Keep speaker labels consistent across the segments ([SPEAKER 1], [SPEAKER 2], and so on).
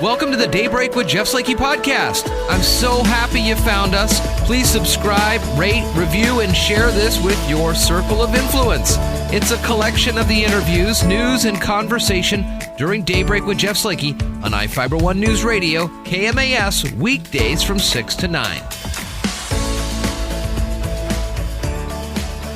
[SPEAKER 1] Welcome to the Daybreak with Jeff Slakey podcast. I'm so happy you found us. Please subscribe, rate, review, and share this with your circle of influence. It's a collection of the interviews, news, and conversation during Daybreak with Jeff Slakey on iFiber One News Radio, KMAS, weekdays from 6 to 9.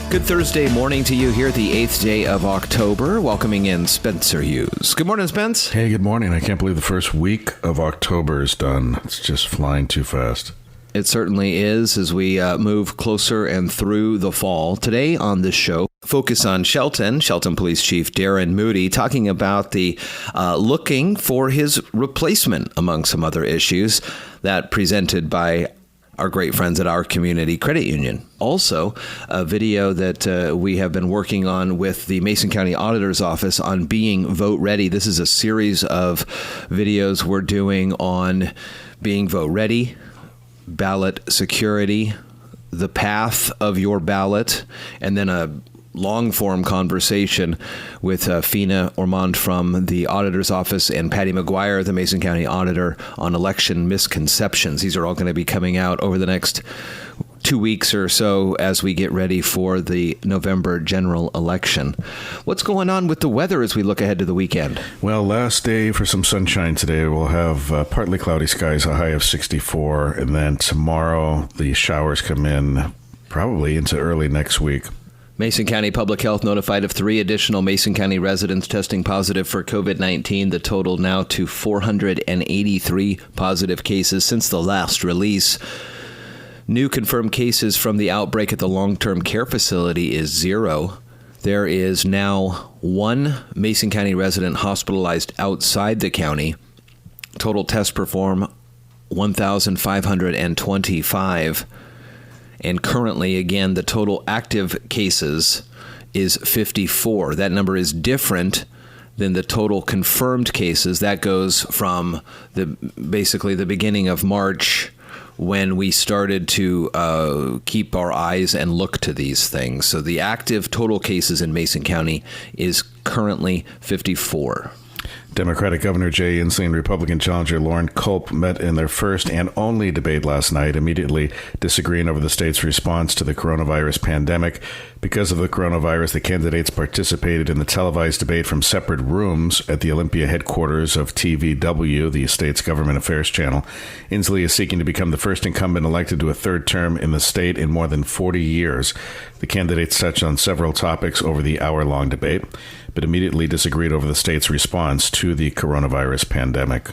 [SPEAKER 2] Good Thursday morning to you here, the 8th day of October. Welcoming in Spencer Hughes. Good morning, Spence.
[SPEAKER 3] Hey, good morning. I can't believe the first week of October is done. It's just flying too fast.
[SPEAKER 2] It certainly is as we move closer and through the fall. Today on this show, focus on Shelton Police Chief Darrin Moody, talking about the looking for his replacement, among some other issues that presented by our great friends at our community credit union. Also, a video that we have been working on with the Mason County Auditor's Office on being vote ready. This is a series of videos we're doing on being vote ready, ballot security, the path of your ballot, and then a long-form conversation with Fina Ormond from the Auditor's Office and Patty McGuire, the Mason County Auditor, on election misconceptions. These are all going to be coming out over the next 2 weeks or so as we get ready for the November general election. What's going on with the weather as we look ahead to the weekend?
[SPEAKER 3] Well, last day for some sunshine today. We'll have partly cloudy skies, a high of 64, and then tomorrow the showers come in probably into early next week.
[SPEAKER 2] Mason County Public Health notified of 3 additional Mason County residents testing positive for COVID-19. The total now to 483 positive cases since the last release. New confirmed cases from the outbreak at the long-term care facility is 0. There is now 1 Mason County resident hospitalized outside the county. Total tests performed 1,525. And currently, again, the total active cases is 54. That number is different than the total confirmed cases. That goes from basically the beginning of March, when we started to keep our eyes and look to these things. So the active total cases in Mason County is currently 54.
[SPEAKER 3] Democratic Governor Jay Inslee and Republican challenger Lauren Culp met in their first and only debate last night, immediately disagreeing over the state's response to the coronavirus pandemic. Because of the coronavirus, the candidates participated in the televised debate from separate rooms at the Olympia headquarters of TVW, the state's government affairs channel. Inslee is seeking to become the first incumbent elected to a third term in the state in more than 40 years. The candidates touched on several topics over the hour-long debate, but immediately disagreed over the state's response to the coronavirus pandemic.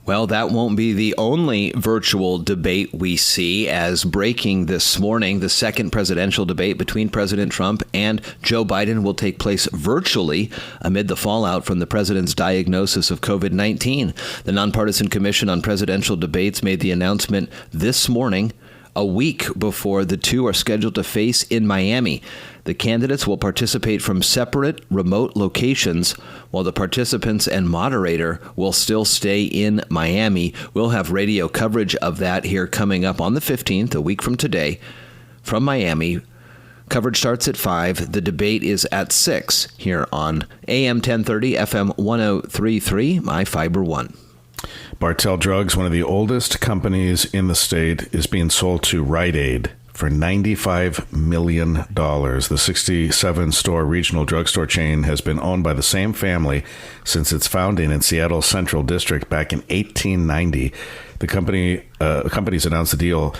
[SPEAKER 2] Well, that won't be the only virtual debate we see, as breaking this morning, the second presidential debate between President Trump and Joe Biden will take place virtually amid the fallout from the president's diagnosis of COVID-19. The Nonpartisan Commission on Presidential Debates made the announcement this morning, a week before the two are scheduled to face in Miami. The candidates will participate from separate remote locations, while the participants and moderator will still stay in Miami. We'll have radio coverage of that here coming up on the 15th, a week from today, from Miami. Coverage starts at 5. The debate is at 6 here on AM 1030, FM 103.3, iFiber One.
[SPEAKER 3] Bartell Drugs, one of the oldest companies in the state, is being sold to Rite Aid for $95 million. The 67-store regional drugstore chain has been owned by the same family since its founding in Seattle's Central District back in 1890. The companies announced the deal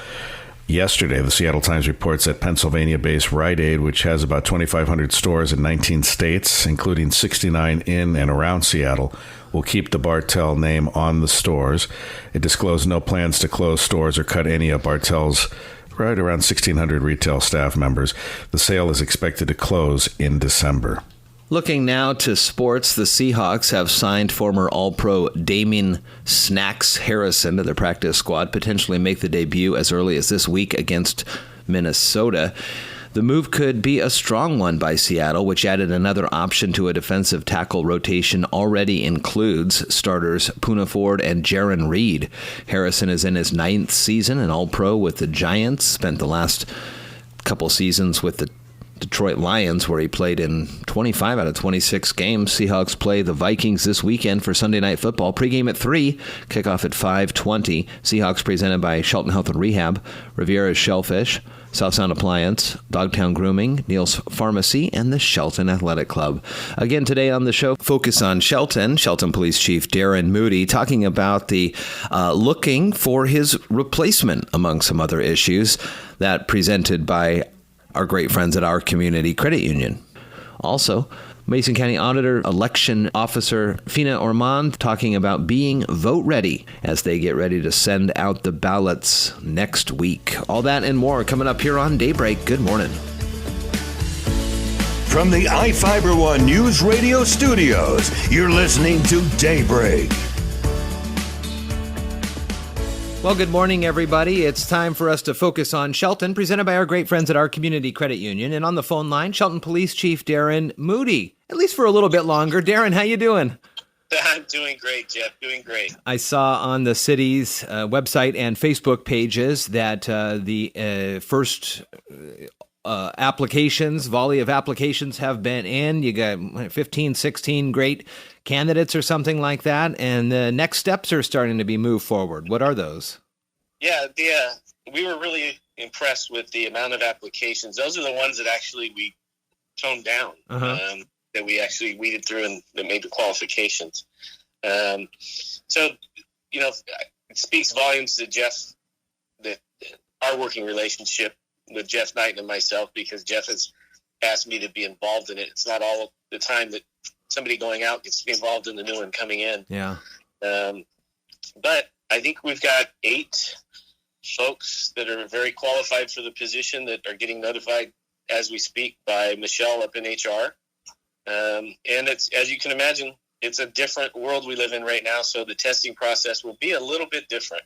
[SPEAKER 3] yesterday. The Seattle Times reports that Pennsylvania-based Rite Aid, which has about 2,500 stores in 19 states, including 69 in and around Seattle, will keep the Bartell name on the stores. It disclosed no plans to close stores or cut any of Bartell's right around 1,600 retail staff members. The sale is expected to close in December.
[SPEAKER 2] Looking now to sports, the Seahawks have signed former All-Pro Damien Snacks Harrison to their practice squad, potentially make the debut as early as this week against Minnesota. The move could be a strong one by Seattle, which added another option to a defensive tackle rotation already includes starters Poona Ford and Jaron Reed. Harrison is in his 9th season, an All-Pro with the Giants, spent the last couple seasons with the Detroit Lions, where he played in 25 out of 26 games. Seahawks play the Vikings this weekend for Sunday Night Football. Pregame at 3, kickoff at 5:20. Seahawks presented by Shelton Health and Rehab, Riviera's Shellfish, South Sound Appliance, Dogtown Grooming, Neil's Pharmacy, and the Shelton Athletic Club. Again, today on the show, focus on Shelton Police Chief Darrin Moody, talking about the looking for his replacement, among some other issues, that presented by our great friends at our community credit union. Also, Mason County Auditor Election Officer Fina Ormond talking about being vote ready as they get ready to send out the ballots next week. All that and more coming up here on Daybreak. Good morning.
[SPEAKER 4] From the iFiber One News Radio studios, you're listening to Daybreak.
[SPEAKER 2] Well, good morning, everybody. It's time for us to focus on Shelton, presented by our great friends at our community credit union. And on the phone line, Shelton Police Chief Darrin Moody, at least for a little bit longer. Darrin, how you doing?
[SPEAKER 5] I'm doing great, Jeff. Doing great.
[SPEAKER 2] I saw on the city's website and Facebook pages that the first volley of applications have been in. You got 15, 16 great candidates or something like that, and the next steps are starting to be moved forward. What are those?
[SPEAKER 5] Yeah, we were really impressed with the amount of applications. Those are the ones that actually we toned down, that we actually weeded through and that made the qualifications. So, it speaks volumes to Jeff, that our working relationship with Jeff Knight and myself, because Jeff has asked me to be involved in it. It's not all the time that somebody going out gets to be involved in the new one coming in.
[SPEAKER 2] Yeah.
[SPEAKER 5] But I think we've got 8 folks that are very qualified for the position that are getting notified as we speak by Michelle up in HR. And it's, as you can imagine, it's a different world we live in right now. So the testing process will be a little bit different.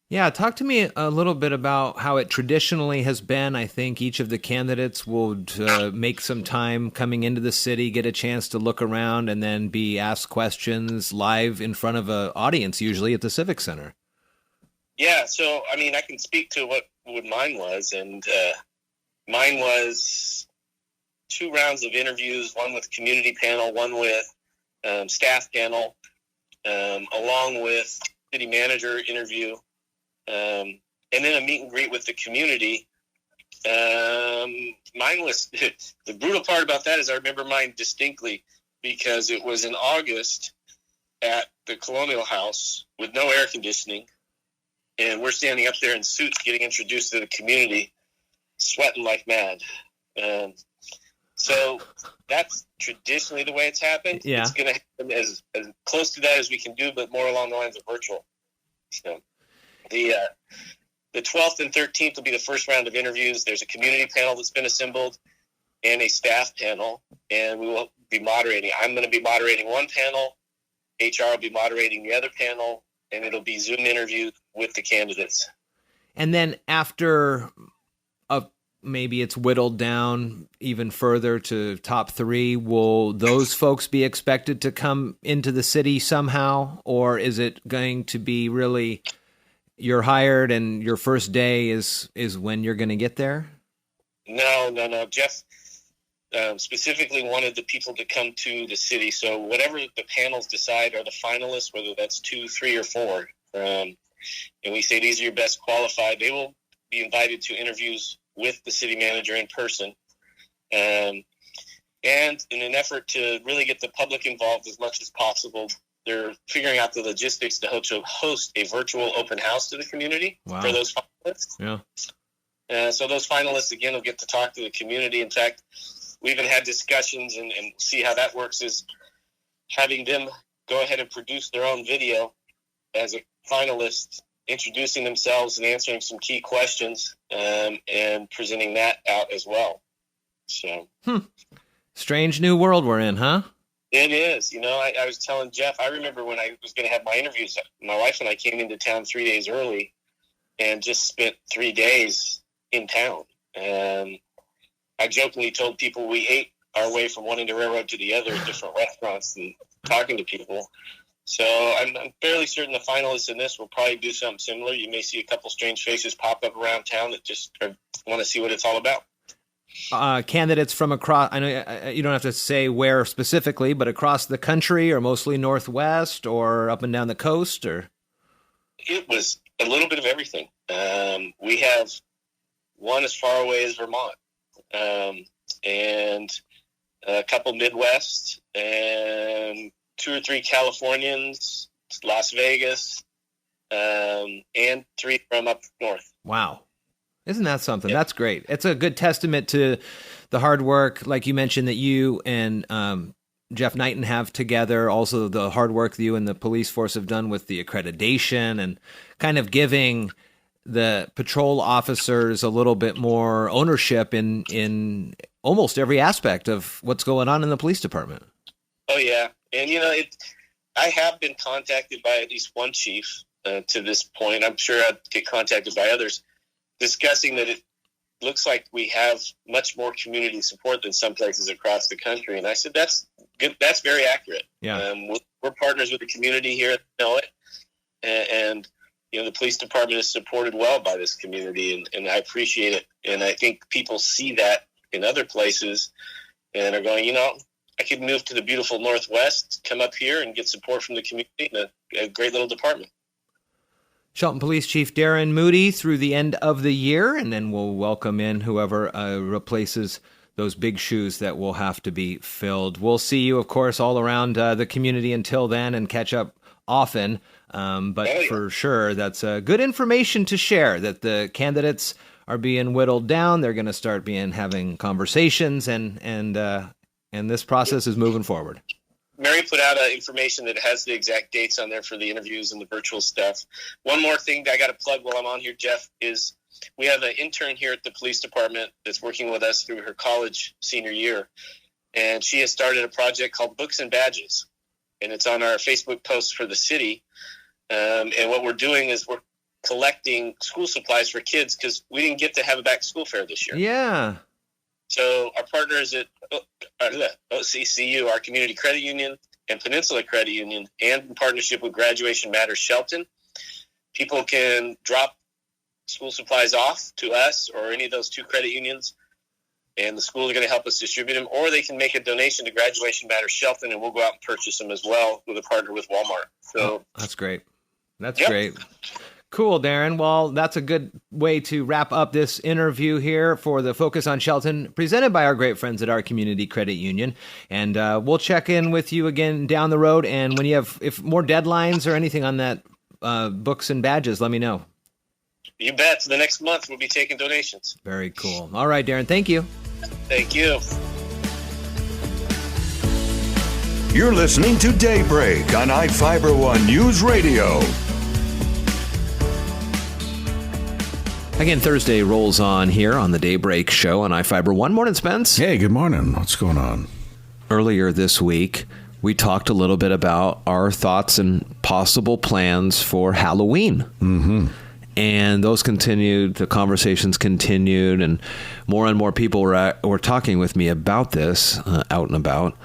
[SPEAKER 2] Yeah, talk to me a little bit about how it traditionally has been. I think each of the candidates would make some time coming into the city, get a chance to look around, and then be asked questions live in front of an audience, usually at the Civic Center.
[SPEAKER 5] Yeah, so, I mean, I can speak to what mine was, and mine was 2 rounds of interviews, one with community panel, one with staff panel, along with city manager interview. And then a meet and greet with the community. Mine was, the brutal part about that is I remember mine distinctly because it was in August at the Colonial House with no air conditioning. And we're standing up there in suits getting introduced to the community, sweating like mad. So that's traditionally the way it's happened.
[SPEAKER 2] Yeah.
[SPEAKER 5] It's going to happen as close to that as we can do, but more along the lines of virtual. So the 12th and 13th will be the first round of interviews. There's a community panel that's been assembled and a staff panel, and we will be moderating. I'm going to be moderating one panel. HR will be moderating the other panel, and it'll be Zoom interviews with the candidates.
[SPEAKER 2] And then after maybe it's whittled down even further to top 3, will those folks be expected to come into the city somehow, or is it going to be really you're hired and your first day is when you're going to get there?
[SPEAKER 5] No. Jeff specifically wanted the people to come to the city. So whatever the panels decide are the finalists, whether that's 2, 3, or 4. And we say these are your best qualified. They will be invited to interviews with the city manager in person. And in an effort to really get the public involved as much as possible, they're figuring out the logistics to host a virtual open house to the community for those finalists.
[SPEAKER 2] Yeah.
[SPEAKER 5] So those finalists, again, will get to talk to the community. In fact, we even had discussions and see how that works is having them go ahead and produce their own video as a finalist, introducing themselves and answering some key questions and presenting that out as well. So,
[SPEAKER 2] strange new world we're in, huh?
[SPEAKER 5] It is. I was telling Jeff, I remember when I was going to have my interviews, my wife and I came into town 3 days early and just spent 3 days in town. I jokingly told people we ate our way from one end of the railroad to the other at different restaurants and talking to people. So I'm fairly certain the finalists in this will probably do something similar. You may see a couple strange faces pop up around town that just want to see what it's all about.
[SPEAKER 2] candidates from across, I know you don't have to say where specifically, but across the country, or mostly Northwest, or up and down the coast, or?
[SPEAKER 5] It was a little bit of everything. We have one as far away as Vermont, and a couple Midwest, and 2 or 3 Californians, Las Vegas, and 3 from up north.
[SPEAKER 2] Wow. Isn't that something?
[SPEAKER 5] Yep.
[SPEAKER 2] That's great. It's a good testament to the hard work, like you mentioned, that you and Jeff Knighton have together. Also, the hard work that you and the police force have done with the accreditation and kind of giving the patrol officers a little bit more ownership in almost every aspect of what's going on in the police department.
[SPEAKER 5] Oh, yeah. And, I have been contacted by at least one chief to this point. I'm sure I'd get contacted by others, discussing that it looks like we have much more community support than some places across the country. And I said, that's good. That's very accurate.
[SPEAKER 2] Yeah.
[SPEAKER 5] We're partners with the community here, know it. And the police department is supported well by this community, and I appreciate it. And I think people see that in other places and are going, I could move to the beautiful Northwest, come up here and get support from the community in a great little department.
[SPEAKER 2] Shelton Police Chief Darrin Moody through the end of the year, and then we'll welcome in whoever replaces those big shoes that will have to be filled. We'll see you, of course, all around the community until then and catch up often. But for sure, that's good information to share, that the candidates are being whittled down. They're going to start having conversations, and this process is moving forward.
[SPEAKER 5] Mary put out information that has the exact dates on there for the interviews and the virtual stuff. One more thing that I got to plug while I'm on here, Jeff, is we have an intern here at the police department that's working with us through her college senior year. And she has started a project called Books and Badges. And it's on our Facebook post for the city. And what we're doing is we're collecting school supplies for kids because we didn't get to have a back to school fair this year.
[SPEAKER 2] Yeah.
[SPEAKER 5] So our partners at OCCU, our Community Credit Union, and Peninsula Credit Union, and in partnership with Graduation Matters Shelton, people can drop school supplies off to us or any of those 2 credit unions, and the schools are going to help us distribute them, or they can make a donation to Graduation Matters Shelton, and we'll go out and purchase them as well with a partner with Walmart. So
[SPEAKER 2] that's great. That's great. Cool, Darrin. Well, that's a good way to wrap up this interview here for the Focus on Shelton, presented by our great friends at our Community Credit Union. And we'll check in with you again down the road. And when you have more deadlines or anything on that books and badges, let me know.
[SPEAKER 5] You bet. So the next month we'll be taking donations.
[SPEAKER 2] Very cool. All right, Darrin. Thank you.
[SPEAKER 5] Thank you.
[SPEAKER 4] You're listening to Daybreak on iFiber One News Radio.
[SPEAKER 2] Again, Thursday rolls on here on the Daybreak Show on iFiber One. Morning, Spence.
[SPEAKER 3] Hey, good morning. What's going on?
[SPEAKER 2] Earlier this week, we talked a little bit about our thoughts and possible plans for Halloween. Mm-hmm. And those continued, the conversations continued, and more people were talking with me about this out and about.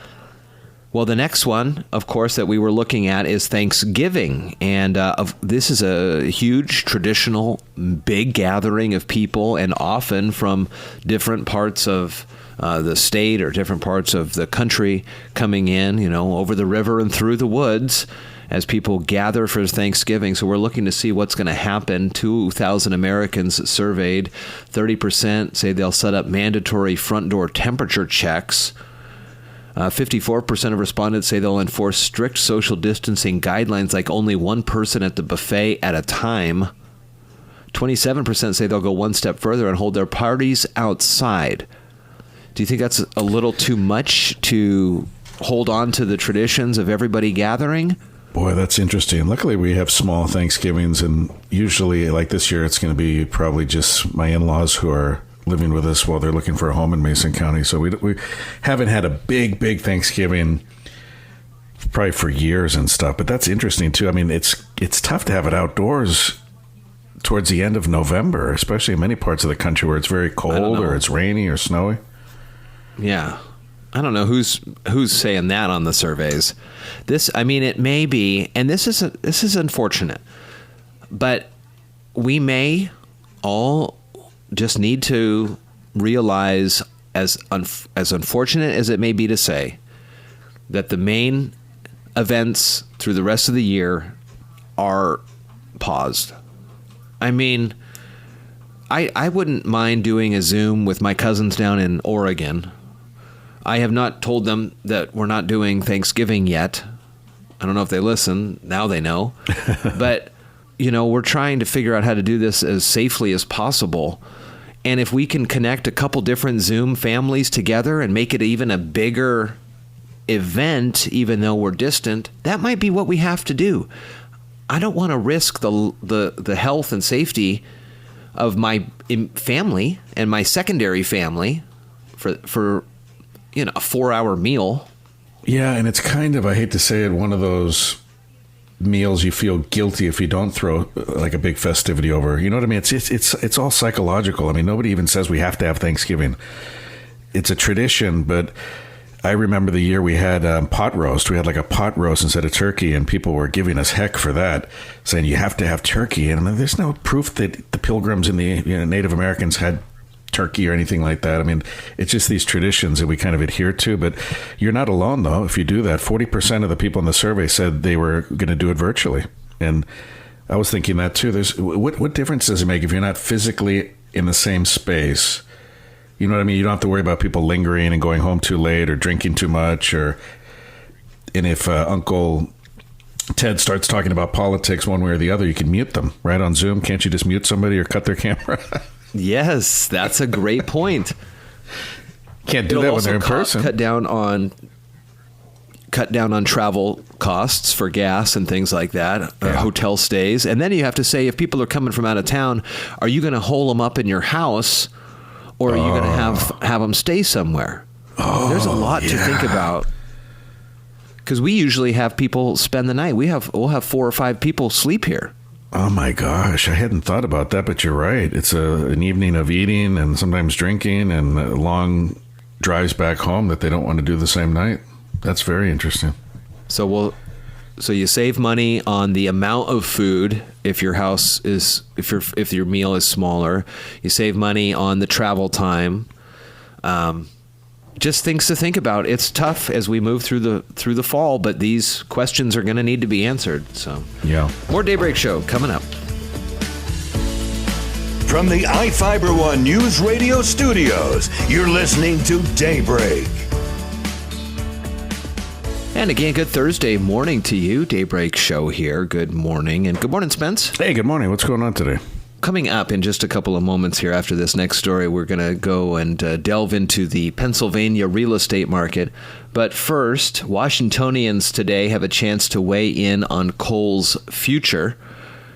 [SPEAKER 2] Well, the next one, of course, that we were looking at is Thanksgiving. And this is a huge, traditional, big gathering of people, and often from different parts of the state or different parts of the country coming in, over the river and through the woods as people gather for Thanksgiving. So we're looking to see what's going to happen. 2,000 Americans surveyed. 30% say they'll set up mandatory front door temperature checks. 54% of respondents say they'll enforce strict social distancing guidelines, like only one person at the buffet at a time. 27% say they'll go one step further and hold their parties outside. Do you think that's a little too much to hold on to the traditions of everybody gathering?
[SPEAKER 3] Boy, that's interesting. Luckily, we have small Thanksgivings, and usually, like this year, it's going to be probably just my in-laws who are living with us while they're looking for a home in Mason County. So we haven't had a big Thanksgiving probably for years and stuff. But that's interesting too. I mean, it's tough to have it outdoors towards the end of November, especially in many parts of the country where it's very cold or it's rainy or snowy.
[SPEAKER 2] Yeah. I don't know who's saying that on the surveys. It may be, and this is unfortunate, but we may all just need to realize, as unfortunate as it may be to say, that the main events through the rest of the year are paused. I mean, I wouldn't mind doing a Zoom with my cousins down in Oregon. I have not told them that we're not doing Thanksgiving yet. I don't know if they listen. Now they know. But, we're trying to figure out how to do this as safely as possible. And if we can connect a couple different Zoom families together and make it even a bigger event, even though we're distant, that might be what we have to do. I don't want to risk the health and safety of my family and my secondary family for a 4-hour meal.
[SPEAKER 3] Yeah, and it's kind of, I hate to say it, one of those meals you feel guilty if you don't throw like a big festivity over. You know what I mean? It's all psychological. I mean, nobody even says we have to have Thanksgiving. It's a tradition, but I remember the year we had pot roast. We had like a pot roast instead of turkey, and people were giving us heck for that, saying you have to have turkey. And I mean, there's no proof that the Pilgrims and the Native Americans had turkey or anything like that. I mean, it's just these traditions that we kind of adhere to. But you're not alone, though, if you do that. 40% of the people in the survey said they were going to do it virtually. And I was thinking that, too. What difference does it make if you're not physically in the same space? You know what I mean? You don't have to worry about people lingering and going home too late or drinking too much. And if Uncle Ted starts talking about politics one way or the other, you can mute them right on Zoom. Can't you just mute somebody or cut their camera?
[SPEAKER 2] Yes, that's a great point.
[SPEAKER 3] Can't do that when they're in person.
[SPEAKER 2] Cut down on travel costs for gas and things like that, hotel stays. And then you have to say, if people are coming from out of town, are you going to hole them up in your house? Or are you going to have them stay somewhere? There's a lot to think about. Because we usually have people spend the night. We'll have 4 or 5 people sleep here.
[SPEAKER 3] Oh, my gosh. I hadn't thought about that, but you're right. It's an evening of eating and sometimes drinking and long drives back home that they don't want to do the same night. That's very interesting.
[SPEAKER 2] So you save money on the amount of food if your house is if your meal is smaller. You save money on the travel time. Just things to think about. It's tough as we move through the fall, but these questions are going to need to be answered. So
[SPEAKER 3] yeah,
[SPEAKER 2] more Daybreak Show coming up.
[SPEAKER 4] From the iFiber One News Radio studios, you're listening to Daybreak.
[SPEAKER 2] And again, good Thursday morning to you. Daybreak Show here. Good morning. And good morning, Spence.
[SPEAKER 3] Hey, good morning. What's going on today?
[SPEAKER 2] Coming up in just a couple of moments here after this next story, we're going to go and delve into the Pennsylvania real estate market. But first, Washingtonians today have a chance to weigh in on coal's future.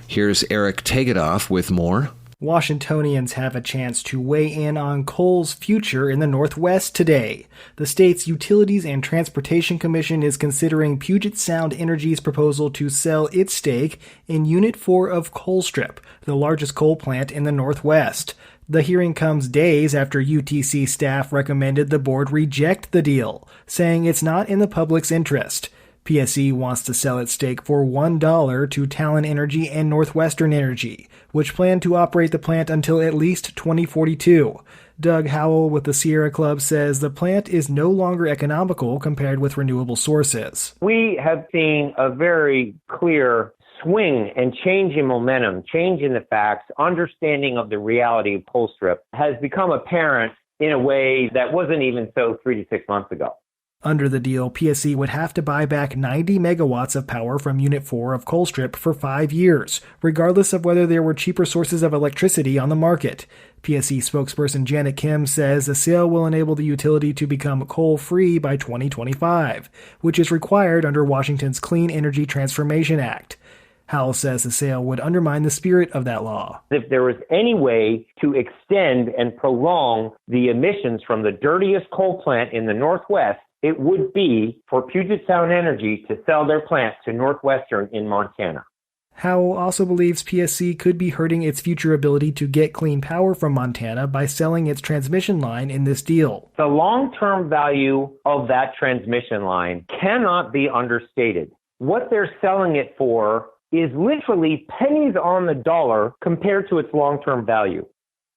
[SPEAKER 2] Here's Eric Tegedoff with more.
[SPEAKER 6] Washingtonians have a chance to weigh in on coal's future in the Northwest today. The state's Utilities and Transportation Commission is considering Puget Sound Energy's proposal to sell its stake in Unit 4 of Colstrip, the largest coal plant in the Northwest. The hearing comes days after UTC staff recommended the board reject the deal, saying it's not in the public's interest. PSE wants to sell its stake for $1 to Talon Energy and Northwestern Energy, which plan to operate the plant until at least 2042. Doug Howell with the Sierra Club says the plant is no longer economical compared with renewable sources.
[SPEAKER 7] We have seen a very clear swing and change in momentum, change in the facts, understanding of the reality of Colstrip has become apparent in a way that wasn't even so 3 to 6 months ago.
[SPEAKER 6] Under the deal, PSE would have to buy back 90 megawatts of power from Unit 4 of Colstrip for 5 years, regardless of whether there were cheaper sources of electricity on the market. PSE spokesperson Janet Kim says the sale will enable the utility to become coal-free by 2025, which is required under Washington's Clean Energy Transformation Act. Howell says the sale would undermine the spirit of that law.
[SPEAKER 7] If there was any way to extend and prolong the emissions from the dirtiest coal plant in the Northwest, it would be for Puget Sound Energy to sell their plant to Northwestern in Montana.
[SPEAKER 6] Howell also believes PSC could be hurting its future ability to get clean power from Montana by selling its transmission line in this deal.
[SPEAKER 7] The long-term value of that transmission line cannot be understated. What they're selling it for is literally pennies on the dollar compared to its long-term value.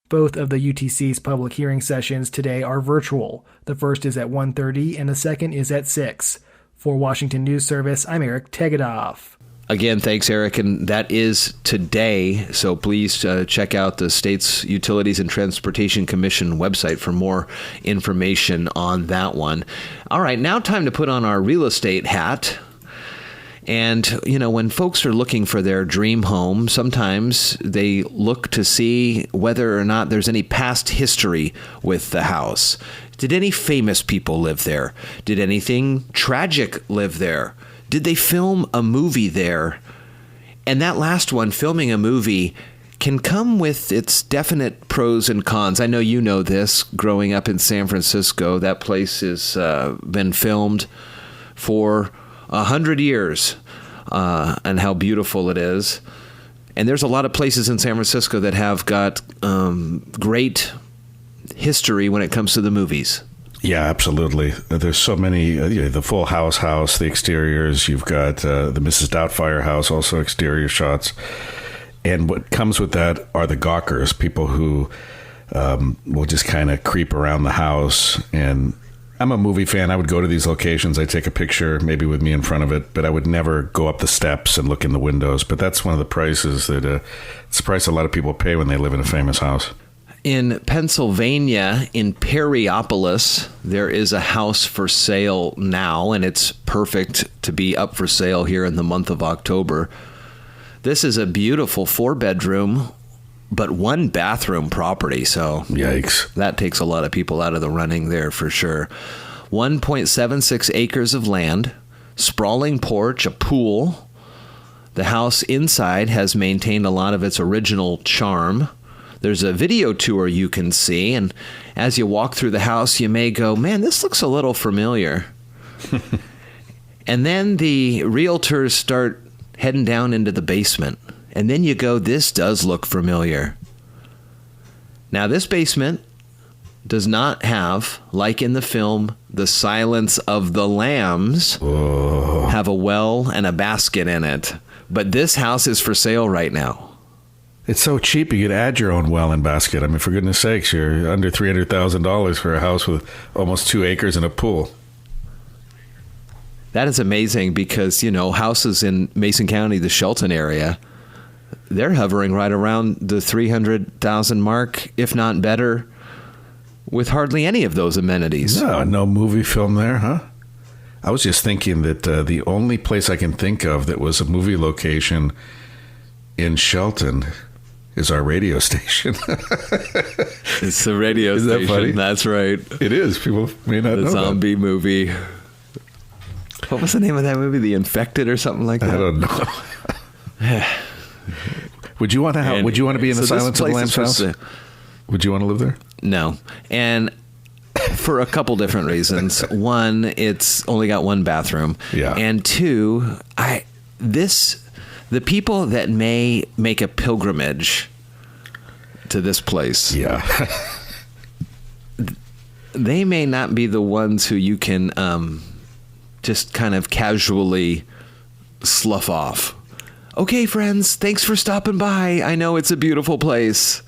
[SPEAKER 6] Both of the UTC's public hearing sessions today are virtual. The first is at 1:30 and the second is at 6. For Washington News Service, I'm Eric Tegedoff.
[SPEAKER 2] Again, thanks, Eric. And that is today. So please check out the state's Utilities and Transportation Commission website for more information on that one. All right, now time to put on our real estate hat. And, you know, when folks are looking for their dream home, sometimes they look to see whether or not there's any past history with the house. Did any famous people live there? Did anything tragic live there? Did they film a movie there? And that last one, filming a movie, can come with its definite pros and cons. I know you know this. Growing up in San Francisco, that place has been filmed for 100 years, and how beautiful it is. And there's a lot of places in San Francisco that have got great history when it comes to the movies.
[SPEAKER 3] Yeah, absolutely. There's so many, the Full House, the exteriors. You've got the Mrs. Doubtfire house, also exterior shots. And what comes with that are the gawkers, people who will just kind of creep around the house. And I'm a movie fan. I would go to these locations. I'd take a picture, maybe with me in front of it, but I would never go up the steps and look in the windows. But that's one of the prices that it's the price a lot of people pay when they live in a famous house.
[SPEAKER 2] In Pennsylvania, in Perryopolis, there is a house for sale now, and it's perfect to be up for sale here in the month of October. This is a beautiful 4-bedroom, but 1-bathroom property, so
[SPEAKER 3] yikes.
[SPEAKER 2] That takes a lot of people out of the running there for sure. 1.76 acres of land, sprawling porch, a pool. The house inside has maintained a lot of its original charm. There's a video tour you can see, and as you walk through the house, you may go, man, this looks a little familiar. And then the realtors start heading down into the basement, and then you go, this does look familiar. Now, this basement does not have, like in the film, The Silence of the Lambs, have a well and a basket in it. But this house is for sale right now.
[SPEAKER 3] It's so cheap, you could add your own well and basket. I mean, for goodness sakes, you're under $300,000 for a house with almost 2 acres and a pool.
[SPEAKER 2] That is amazing because, you know, houses in Mason County, the Shelton area, they're hovering right around the $300,000 mark, if not better, with hardly any of those amenities.
[SPEAKER 3] No movie film there, huh? I was just thinking that the only place I can think of that was a movie location in Shelton is our radio station.
[SPEAKER 2] It's the radio
[SPEAKER 3] Isn't
[SPEAKER 2] station.
[SPEAKER 3] That funny?
[SPEAKER 2] That's right.
[SPEAKER 3] It is. People may not know
[SPEAKER 2] the zombie
[SPEAKER 3] that.
[SPEAKER 2] Movie. What was the name of that movie? The Infected or something like that?
[SPEAKER 3] I don't know. Would you want to be in the Silence of the Lambs house? Would you want to live there?
[SPEAKER 2] No. And for a couple different reasons. One, it's only got 1 bathroom.
[SPEAKER 3] Yeah.
[SPEAKER 2] And 2, the people that may make a pilgrimage to this place,
[SPEAKER 3] yeah,
[SPEAKER 2] they may not be the ones who you can just kind of casually slough off. Okay, friends, thanks for stopping by. I know it's a beautiful place.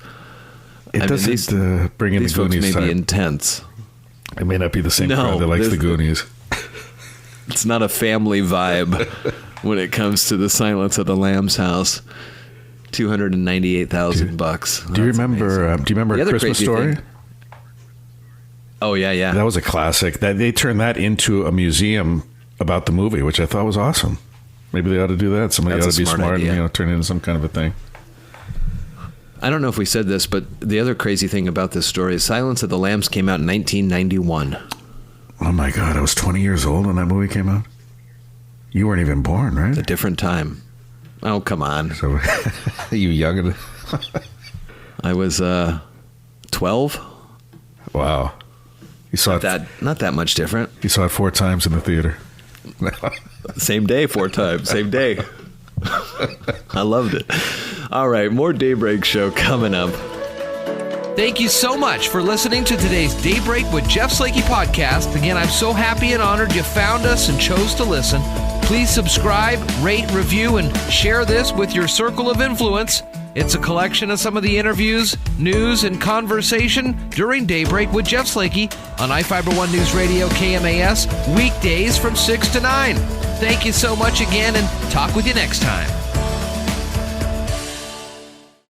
[SPEAKER 3] It doesn't bring in the Goonies.
[SPEAKER 2] These folks may
[SPEAKER 3] time.
[SPEAKER 2] be intense.
[SPEAKER 3] It may not be the same crowd that likes the Goonies.
[SPEAKER 2] It's not a family vibe when it comes to the Silence of the Lambs house. $298,000.
[SPEAKER 3] Do you remember A Christmas Story?
[SPEAKER 2] Oh yeah.
[SPEAKER 3] That was a classic. That they turned that into a museum about the movie, which I thought was awesome. Maybe they ought to do that. Somebody ought to be smart idea. And turn it into some kind of a thing.
[SPEAKER 2] I don't know if we said this, but the other crazy thing about this story is Silence of the Lambs came out in 1991.
[SPEAKER 3] Oh my God, I was 20 years old when that movie came out. You weren't even born, right?
[SPEAKER 2] A different time. Oh, come on.
[SPEAKER 3] So, you young?
[SPEAKER 2] I was 12.
[SPEAKER 3] Wow. You saw
[SPEAKER 2] not that much different.
[SPEAKER 3] You saw it 4 times in the theater.
[SPEAKER 2] Same day, 4 times. Same day. I loved it. All right, more Daybreak Show coming up. Thank you so much for listening to today's Daybreak with Jeff Slakey podcast. Again, I'm so happy and honored you found us and chose to listen. Please subscribe, rate, review, and share this with your circle of influence.
[SPEAKER 1] It's a collection of some of the interviews, news, and conversation during Daybreak with Jeff Slakey on iFiber One News Radio KMAS, weekdays from 6 to 9. Thank you so much again, and talk with you next time.